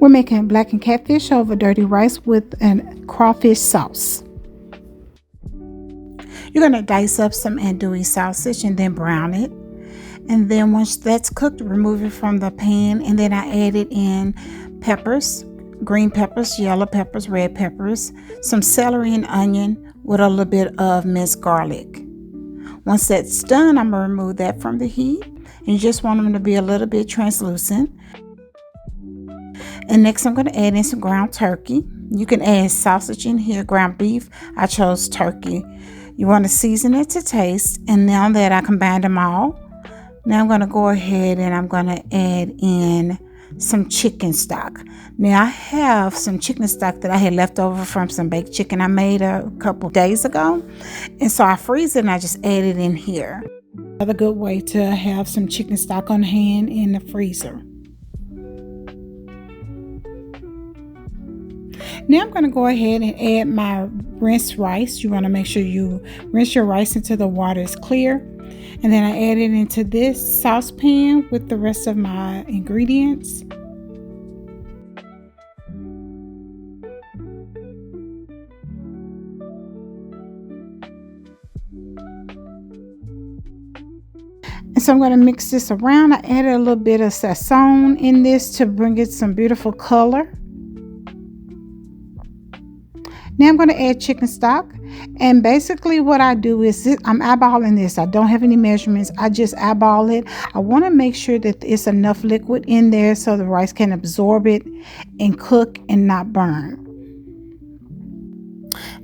We're making blackened catfish over dirty rice with a crawfish sauce. You're going to dice up some andouille sausage and then brown it. And then once that's cooked, remove it from the pan. And then I added in peppers, green peppers, yellow peppers, red peppers, some celery and onion with a little bit of minced garlic. Once that's done, I'm going to remove that from the heat. And you just want them to be a little bit translucent. And next I'm going to add in some ground turkey. You can add sausage in here, ground beef. I chose turkey. You want to season it to taste. And now that I combined them all, now I'm going to go ahead and I'm going to add in some chicken stock. Now I have some chicken stock that I had left over from some baked chicken I made a couple days ago. And so I freeze it and I just add it in here. Another good way to have some chicken stock on hand in the freezer. Now I'm going to go ahead and add my rinsed rice. You want to make sure you rinse your rice until the water is clear. And then I add it into this saucepan with the rest of my ingredients. And so I'm going to mix this around. I added a little bit of sazon in this to bring it some beautiful color. Now I'm going to add chicken stock, and basically what I do is I'm eyeballing this. I don't have any measurements. I just eyeball it. I want to make sure that it's enough liquid in there so the rice can absorb it and cook and not burn.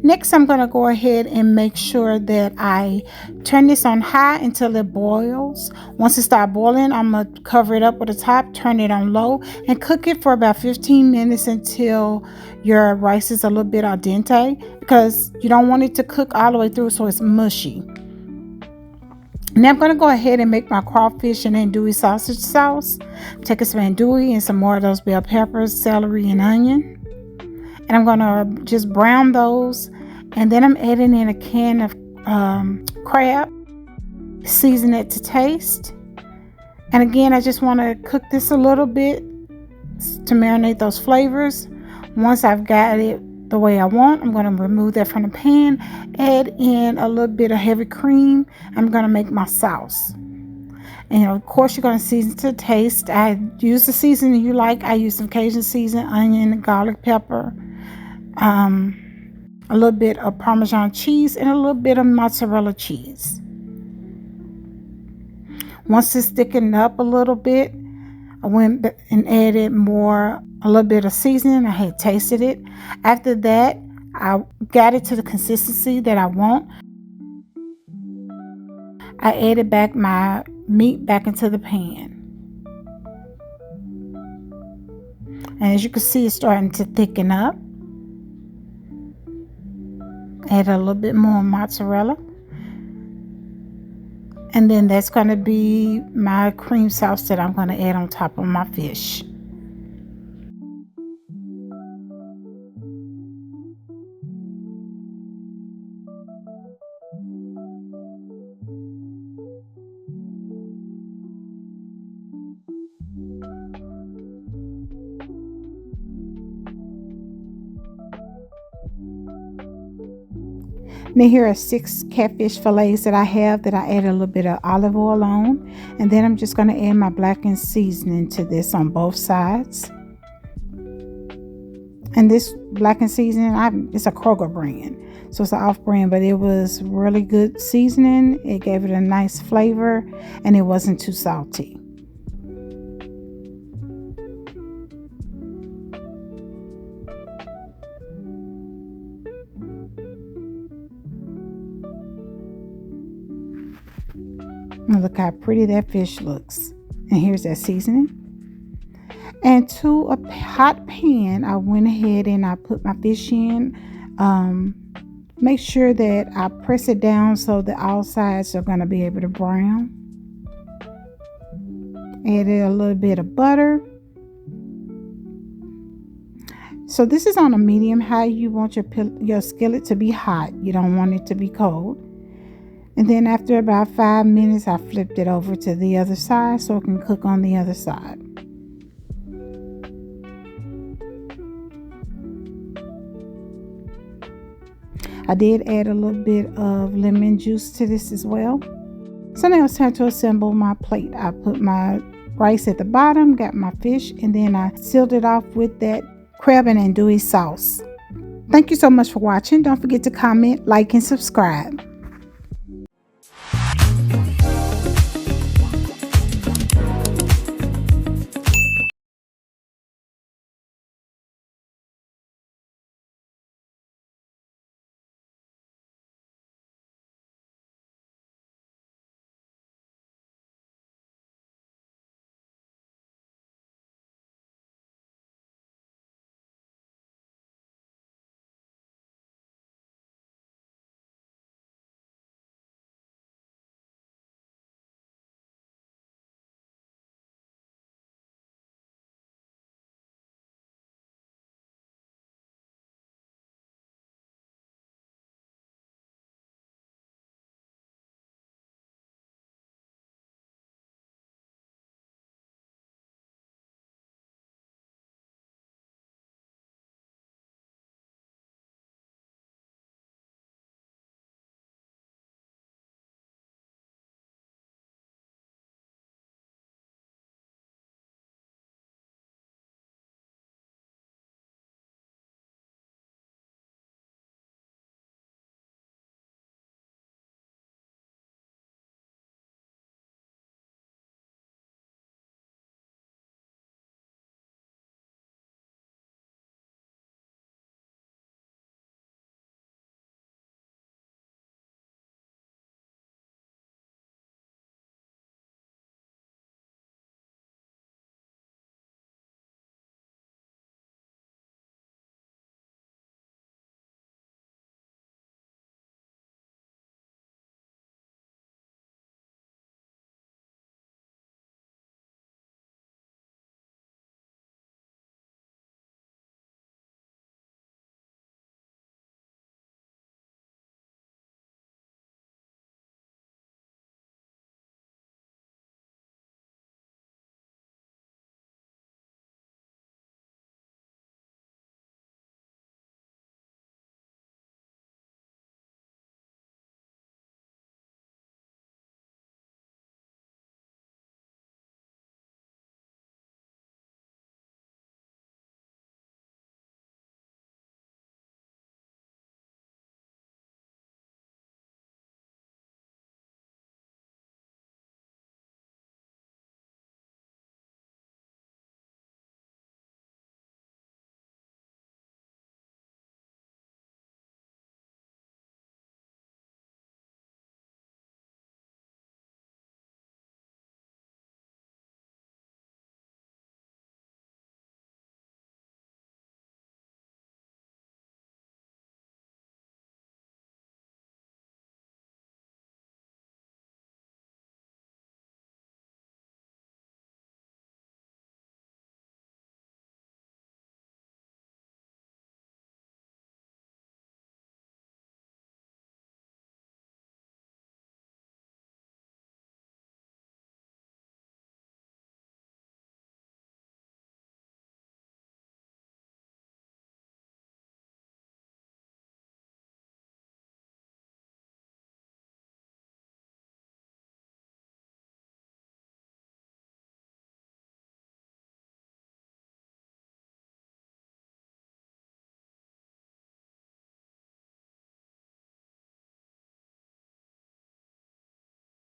Next, I'm going to go ahead and make sure that I turn this on high until it boils. Once it starts boiling, I'm going to cover it up with the top, turn it on low, and cook it for about 15 minutes until your rice is a little bit al dente, because you don't want it to cook all the way through so it's mushy. Now I'm going to go ahead and make my crawfish and andouille sausage sauce. Take some andouille and some more of those bell peppers, celery, and onion. And I'm going to just brown those. And then I'm adding in a can of crab. Season it to taste. And again, I just want to cook this a little bit to marinate those flavors. Once I've got it the way I want, I'm going to remove that from the pan. Add in a little bit of heavy cream. I'm going to make my sauce. And of course, you're going to season to taste. I use the seasoning you like. I use some Cajun seasoning, onion, garlic, pepper. A little bit of Parmesan cheese and a little bit of mozzarella cheese. Once it's thickened up a little bit, I went and added a little bit of seasoning. I had tasted it. After that, I got it to the consistency that I want. I added back my meat back into the pan. And as you can see, it's starting to thicken up. Add a little bit more mozzarella. And then that's going to be my cream sauce that I'm going to add on top of my fish. Now here are 6 catfish fillets that I have that I added a little bit of olive oil on. And then I'm just going to add my blackened seasoning to this on both sides. And this blackened seasoning, it's a Kroger brand. So it's an off brand, but it was really good seasoning. It gave it a nice flavor and it wasn't too salty. Look how pretty that fish looks. And here's that seasoning. And to a hot pan, I went ahead and I put my fish in. Make sure that I press it down so that all sides are going to be able to brown. Added a little bit of butter. So this is on a medium high. You want your skillet to be hot. You don't want it to be cold. And then after about 5 minutes, I flipped it over to the other side so it can cook on the other side. I did add a little bit of lemon juice to this as well. So now it's time to assemble my plate. I put my rice at the bottom, got my fish, and then I sealed it off with that crab and andouille sauce. Thank you so much for watching. Don't forget to comment, like, and subscribe.